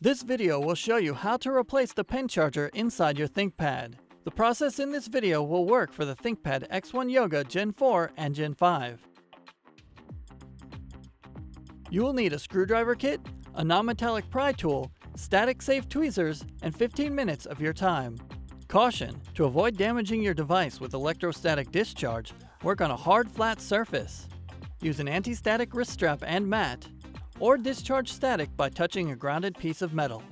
This video will show you how to replace the pen charger inside your ThinkPad. The process in this video will work for the ThinkPad X1 Yoga Gen 4 and Gen 5. You will need a screwdriver kit, a non-metallic pry tool, static safe tweezers, and 15 minutes of your time. Caution: to avoid damaging your device with electrostatic discharge, work on a hard flat surface. Use an anti-static wrist strap and mat, or discharge static by touching a grounded piece of metal.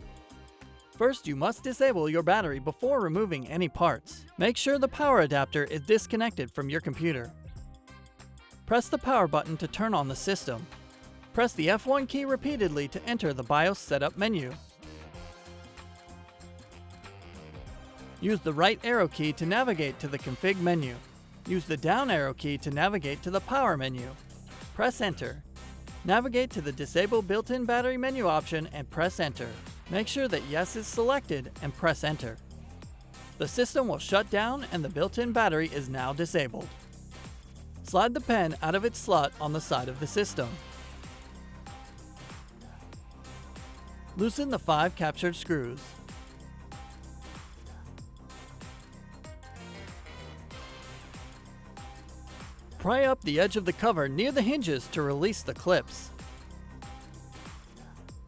First, you must disable your battery before removing any parts. Make sure the power adapter is disconnected from your computer. Press the power button to turn on the system. Press the F1 key repeatedly to enter the BIOS setup menu. Use the right arrow key to navigate to the config menu. Use the down arrow key to navigate to the power menu. Press enter. Navigate to the Disable Built-in Battery menu option and press enter. Make sure that Yes is selected and press enter. The system will shut down and the built-in battery is now disabled. Slide the pen out of its slot on the side of the system. Loosen the 5 captured screws. Pry up the edge of the cover near the hinges to release the clips.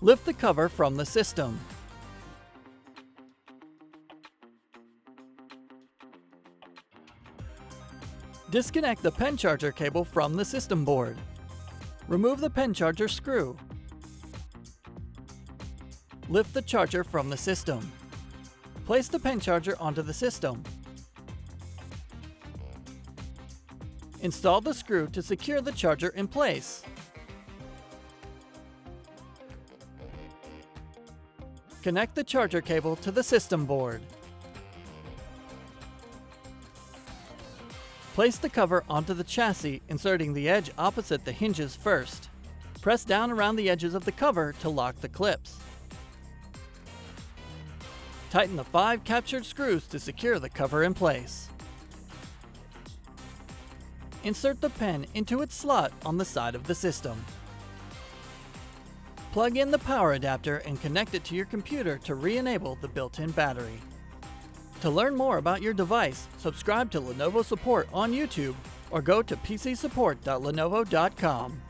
Lift the cover from the system. Disconnect the pen charger cable from the system board. Remove the pen charger screw. Lift the charger from the system. Place the pen charger onto the system. Install the screw to secure the charger in place. Connect the charger cable to the system board. Place the cover onto the chassis, inserting the edge opposite the hinges first. Press down around the edges of the cover to lock the clips. Tighten the 5 captured screws to secure the cover in place. Insert the pen into its slot on the side of the system. Plug in the power adapter and connect it to your computer to re-enable the built-in battery. To learn more about your device, subscribe to Lenovo Support on YouTube or go to pcsupport.lenovo.com.